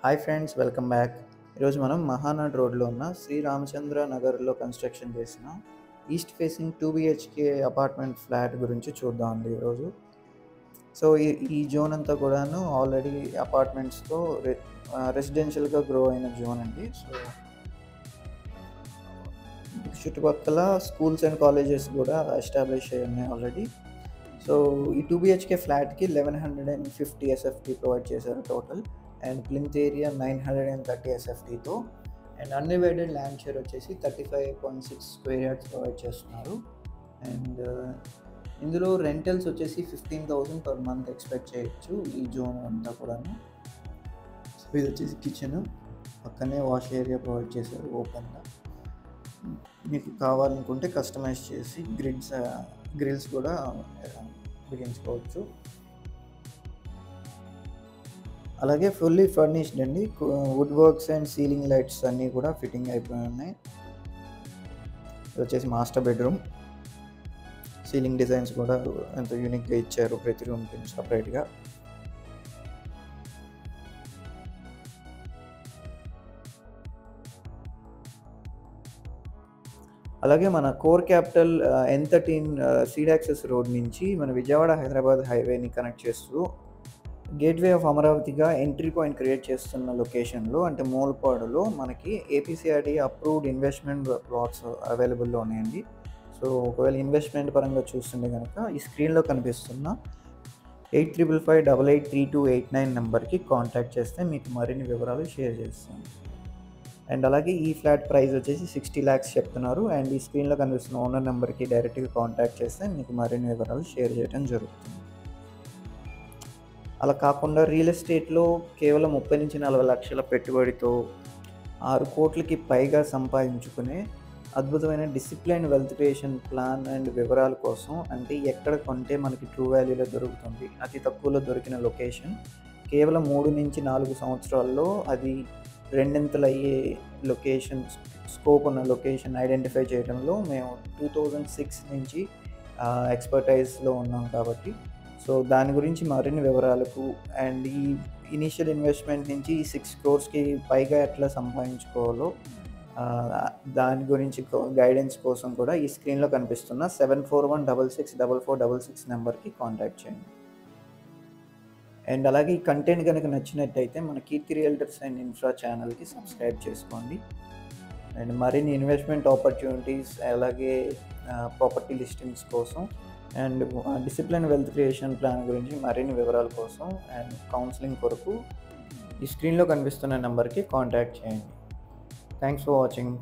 Hi friends, welcome back. ఈరోజు మనం మహానాడ్ రోడ్లో ఉన్న శ్రీ రామచంద్ర నగర్లో కన్స్ట్రక్షన్ చేసిన east facing 2 BHK apartment flat గురించి చూద్దాం అండి ఈరోజు. సో ఈ జోన్ అంతా కూడాను ఆల్రెడీ అపార్ట్మెంట్స్తో రెసిడెన్షియల్గా గ్రో అయిన జోన్ అండి. సో చుట్టుపక్కల స్కూల్స్ అండ్ కాలేజెస్ కూడా ఎస్టాబ్లిష్ అయ్యి ఉన్నాయి ఆల్రెడీ. సో ఈ 2 BHK ఫ్లాట్కి 1150 SFT ప్రొవైడ్ చేశారు టోటల్, అండ్ ప్లింత్ ఏరియా 930 SFTతో, అండ్ అన్డివైడెడ్ ల్యాండ్ షేర్ వచ్చేసి 35.6 స్క్వేర్ యార్డ్స్ ప్రొవైడ్ చేస్తున్నారు. అండ్ ఇందులో రెంటల్స్ వచ్చేసి 15,000 పర్ మంత్ ఎక్స్పెక్ట్ చేయొచ్చు ఈ జోన్ అంతా కూడాను. సో ఇది వచ్చేసి కిచెన్, పక్కనే వాష్ ఏరియా ప్రొవైడ్ చేశారు ఓపెన్గా. మీకు కావాలనుకుంటే కస్టమైజ్ చేసి గ్రిల్స్ కూడా బిగించుకోవచ్చు. అలాగే ఫుల్లీ ఫర్నిష్డ్ అండి, wood works and ceiling lights అన్నీ కూడా ఫిట్టింగ్ అయిపోయి ఉన్నాయి. ఇది వచ్చేసి మాస్టర్ బెడ్రూమ్. సీలింగ్ డిజైన్స్ కూడా ఎంతో యూనిక్గా ఇచ్చారు ప్రతి రూమ్కి సపరేట్గా. అలాగే మన core capital N13 seed access road నుంచి మన విజయవాడ హైదరాబాద్ హైవేని కనెక్ట్ చేస్తూ గేట్వే ఆఫ్ అమరావతిగా ఎంట్రీ పాయింట్ క్రియేట్ చేస్తున్న లొకేషన్లో, అంటే మూలపాడులో మనకి APCRD అప్రూవ్డ్ ఇన్వెస్ట్మెంట్ ప్లాట్స్ అవైలబుల్లో ఉన్నాయండి. సో ఒకవేళ ఇన్వెస్ట్మెంట్ పరంగా చూస్తుంటే కనుక ఈ స్క్రీన్లో కనిపిస్తున్న 8555883289 నెంబర్కి కాంటాక్ట్ చేస్తే మీకు మరిన్ని వివరాలు షేర్ చేస్తాను. అండ్ అలాగే ఈ ఫ్లాట్ ప్రైస్ వచ్చేసి 60 lakhs చెప్తున్నారు. అండ్ ఈ స్క్రీన్లో కనిపిస్తున్న ఓనర్ నెంబర్కి డైరెక్ట్గా కాంటాక్ట్ చేస్తే మీకు మరిన్ని వివరాలు షేర్ చేయడం జరుగుతుంది. అలా కాకుండా రియల్ ఎస్టేట్లో కేవలం 30 నుంచి 40 లక్షల పెట్టుబడితో 6 కోట్లకి పైగా సంపాదించుకునే అద్భుతమైన discipline wealth creation plan and వివరాల కోసం, అంటే ఎక్కడ కొంటే మనకి ట్రూ వాల్యూలో దొరుకుతుంది, అతి తక్కువలో దొరికిన లొకేషన్, కేవలం 3 నుంచి 4 సంవత్సరాల్లో అది రెండింతలయ్యే లొకేషన్, స్కోప్ ఉన్న లొకేషన్ ఐడెంటిఫై చేయడంలో మేము 2006 నుంచి ఎక్స్పర్టైజ్లో ఉన్నాం కాబట్టి, సో దాని గురించి మరిన్ని వివరాలకు అండ్ ఈ ఇనీషియల్ ఇన్వెస్ట్మెంట్ నుంచి 6 crores పైగా ఎట్లా సంపాదించుకోవాలో దాని గురించి గైడెన్స్ కోసం కూడా ఈ స్క్రీన్లో కనిపిస్తున్న 74166446 నెంబర్కి కాంటాక్ట్ చేయండి. అండ్ అలాగే ఈ కంటెంట్ కనుక నచ్చినట్టయితే మన కీర్తి రియల్టర్స్ అండ్ ఇన్ఫ్రా ఛానల్కి సబ్స్క్రైబ్ చేసుకోండి. అండ్ మరిన్ని ఇన్వెస్ట్మెంట్ ఆపర్చునిటీస్, అలాగే ప్రాపర్టీ లిస్టింగ్స్ కోసం and discipline wealth creation plan గురించి మరిన్ని వివరాల కోసం అండ్ కౌన్సిలింగ్ కొరకు ఈ స్క్రీన్లో కనిపిస్తున్న నెంబర్కి కాంటాక్ట్ చేయండి. Thanks for watching.